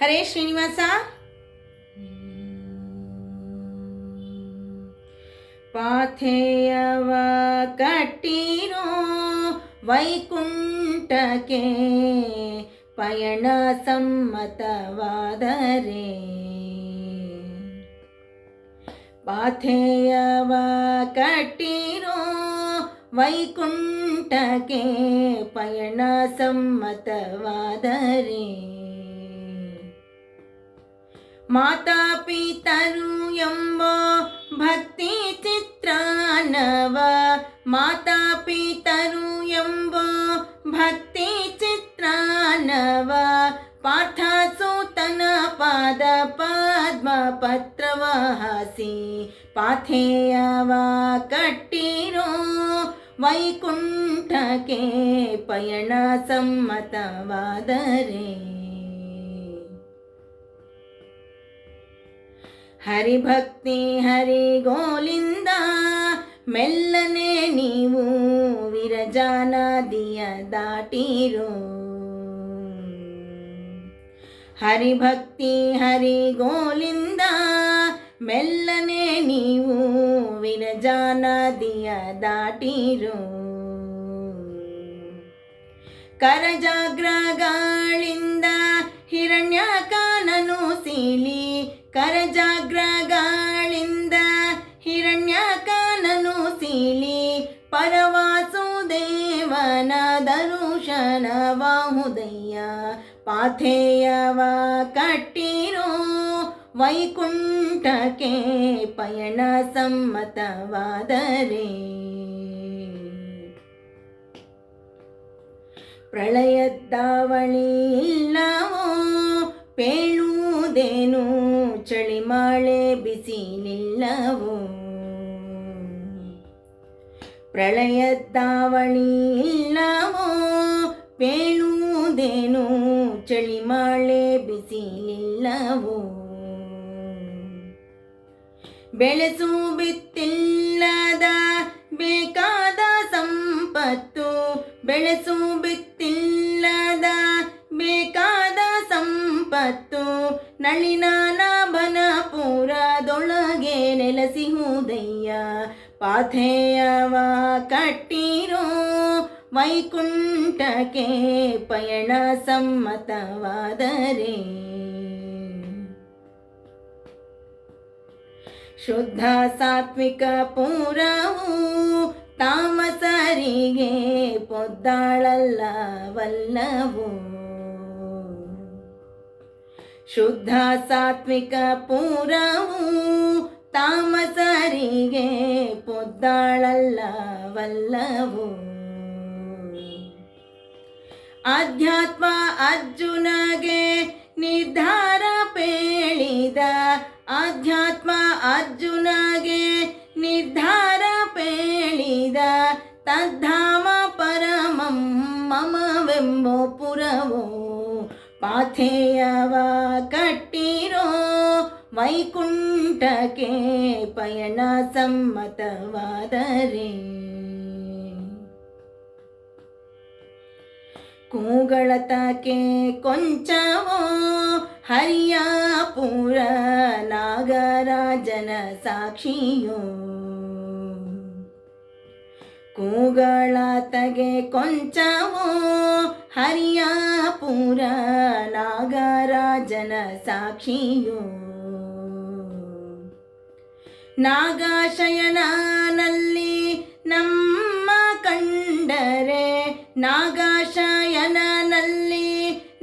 ಹರೇ ಶ್ರೀನಿವಾಸ. ಪಾಥೇಯವ ಕಟ್ಟಿರೋ ವೈಕುಂಠಕ್ಕೆ ಪಯಣ ಸಮ್ಮತವಾದರೆ, ಪಾಥೇಯವ ಕಟ್ಟಿರೋ ವೈಕುಂಠಕ್ಕೆ ಪಯಣ ಸಮ್ಮತವಾದರೆ, ಮಾತಾ ಪಿತರು ಎಂಬ ಭಕ್ತಿ ಚಿತ್ರಾನ್ನವ, ಮಾತಾ ಪಿತರು ಎಂಬ ಭಕ್ತಿ ಚಿತ್ರಾನ್ನವ, ಪಾರ್ಥ ಸೂತನ ಪಾದ ಪದ್ಮ ಪತ್ರವ ಹಾಸಿ, ಪಾಥೇಯವ ಕಟ್ಟಿರೋ ವೈಕುಂಠಕ್ಕೆ ಪಯಣ ಸಮ್ಮತವಾದರೆ, ಹರಿಭಕ್ತಿ ಹರಿಗೋಲಿಂದ ಮೆಲ್ಲನೆ ನೀವು ವಿರಜಾ ನದಿಯ ದಾಟಿರೋ, ಹರಿಭಕ್ತಿ ಹರಿಗೋಲಿಂದ ಮೆಲ್ಲನೆ ನೀವು ವಿರಜಾ ನದಿಯ ದಾಟಿರೋ, ಕರಜಾಗ್ರಗಳಿಂದ ಹಿರಣ್ಯಕನನು ಸೀಳಿ, ಕರಜಾಗ್ರಗಳಿಂದ ಹಿರಣ್ಯಕನನು ಸೀಳಿ, ಪರವಾಸುದೇವನ ದರುಶನವಾಹುದಯ್ಯ, ಪಾಥೇಯವ ಕಟ್ಟಿರೋ ವೈಕುಂಠಕ್ಕೆ ಪಯಣ ಸಮ್ಮತವಾದರೆ, ಪ್ರಳಯದ್ದಾವಳಿ ಇಲ್ಲವೋ ಪೇಳುವುದೇನು, ಚಳಿ ಮಳೆ ಬಿಸಿಲಿಲ್ಲವೋ, ಪ್ರಳಯದ್ದಾವಳಿ ಇಲ್ಲವೋ ಪೇಳುವುದೇನು, ಚಳಿ ಮಳೆ ಬಿಸಿಲಿಲ್ಲವೋ, ಬೆಳೆಸು ಬಿತ್ತಿಲ್ಲದ ಬೇಕಾದ ಸಂಪತ್ತು, ಬೆಳೆಸು ಬಿತ್ತಿಲ್ಲದ ಬೇಕಾದ ಸಂಪತ್ತು, ನಳಿನಾಭನ ಪುರದೊಳಗೆ ನೆಲೆಸಿಹುದಯ್ಯ, ಪಾಥೇಯವ ಕಟ್ಟಿರೋ ವೈಕುಂಠಕ್ಕೆ ಪಯಣ ಸಮ್ಮತವಾದರೆ, ಶುದ್ಧ ಸಾತ್ವಿಕ ಪುರವು ತಾಮಸರಿಗೆ ಪೊದ್ದಾಳಲ್ಲವಲ್ಲವು, ಶುದ್ಧ ಸಾತ್ವಿಕ ಪುರವು ತಾಮಸರಿಗೆ ಪೊದ್ದಾಳಲ್ಲವಲ್ಲವು, ಅಧ್ಯಾತ್ಮ ಅರ್ಜುನಗೆ ನಿರ್ಧಾರ ಪೇಳಿದ, ಅಧ್ಯಾತ್ಮ ಅರ್ಜುನಗೆ ನಿರ್ಧಾರ ಪೇಳಿದ, ತದ್ಧಾಮ ಪರಮಂ ಮಮವೆಂಬೋ ಪುರವೋ, ಪಾಥೇಯವ ಕಟ್ಟಿರೋ ವೈಕುಂಠಕ್ಕೆ ಪಯಣ ಸಮ್ಮತವಾದರೆ, ಕೂಗಳತಕ್ಕೆ ಕೊಂಚವೋ ಹರಿಯ ಪುರ ನಾಗರಾಜನ ಸಾಕ್ಷಿಯೋ, ಕೂಗಳತಗೆ ಕೊಂಚವೋ ಹರಿಯ ಪುರ ನಾಗರಾಜನ ಸಾಕ್ಷಿಯೋ, ನಾಗಶಯನಲ್ಲಿ ನಮ್ಮ ಕಂಡರೆ, ನಾಗಶಯನಲ್ಲಿ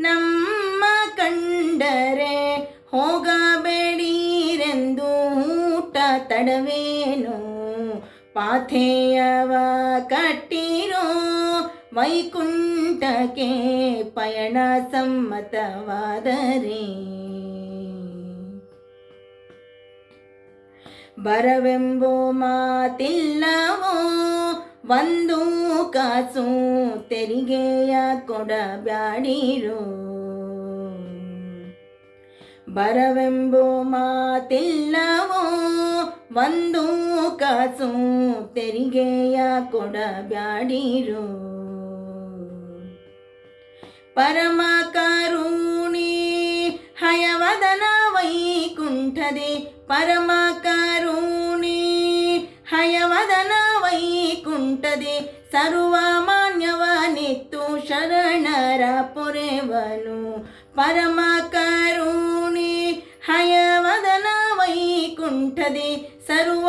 ನಮ್ಮ ಕಂಡರೆ, ಹೋಗಬೇಡಿರೆಂದು ಊಟ ತಡವೇನು, ಪಾಥೇಯವ ಕಟ್ಟಿರೋ ವೈಕುಂಠಕ್ಕೆ ಪಯಣ ಸಮ್ಮತವಾದರೆ, ಬರವೆಂಬೋ ಮಾತಿಲ್ಲವೋ ಒಂದು ಕಾಸು ತೆರಿಗೆಯ ಕೊಡಬ್ಯಾಡಿರೋ, ಬರವೆಂಬೋ ಮಾತಿಲ್ಲವೋ ಒಂದು ಕಾಸು ತೆರಿಗೆಯ ಕೊಡಬ್ಯಾಡಿರೋ, ಪರಮ ಕರುಣಿ ಹೈ ಹಯವದನ ವೈಕುಂಠದೆ ಪರಮ ಕರುಣೆ ಹಯವದನ ವೈಕುಂಠದೆ ಸರ್ವ ಮಾನ್ಯವನಿತ್ತು ಶರಣರ ಪೊರೆವನು ಪರಮ ಕರುಣೆ ಹಯವದನ ವೈಕುಂಠದೆ ಸರ್ವ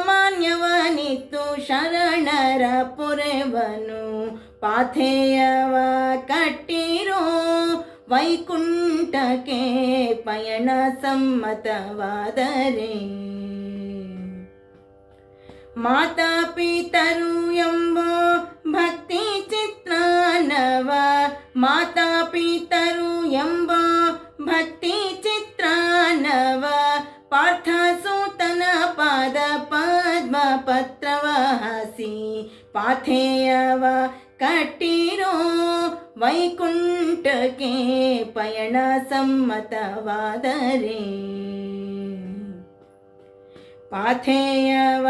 ಮಾನ್ಯವನಿತ್ತು ಶರಣರ ಪೊರೆವನು ಪಾಥೇಯವ ಕಟ್ಟಿರೋ ವೈಕುಂಠಕ್ಕೆ ಪಯಣ ಸಮ್ಮತವಾದರೆ ಮಾತಾ ಪಿತರು ಎಂಬ ಭಕ್ತಿ ಚಿತ್ರಾನ್ನವ ಮಾತಾ ಪಿತರು ಎಂಬ ಭಕ್ತಿ ಚಿತ್ರಾನ್ನವ ಪಾರ್ಥ ಸೂತನ ಪಾದ ಪದ್ಮ ಪತ್ರವ ಹಸಿ ಪಾಥೇಯವ ಕಟ್ಟಿರೋ ವೈಕುಂಠಕ್ಕೆ ಪಯಣ ಸಮ್ಮತವಾದರೆ ಪಾಥೇಯವ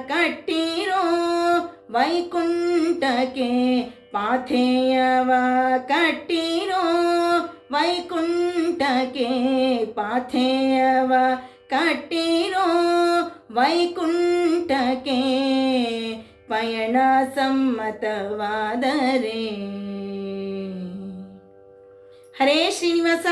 ಕಟ್ಟಿರೋ ವೈಕುಂಠಕ್ಕೆ ಪಾಥೇಯವ ಕಟ್ಟಿರೋ ವೈಕುಂಠಕ್ಕೆ ಪಾಥೇಯವ ಕಟ್ಟಿರೋ ವೈಕುಂಠಕ್ಕೆ ಪಯಣ ಸಮ್ಮತವಾದರೆ. ಹರೇ ಶ್ರೀನಿವಾಸ.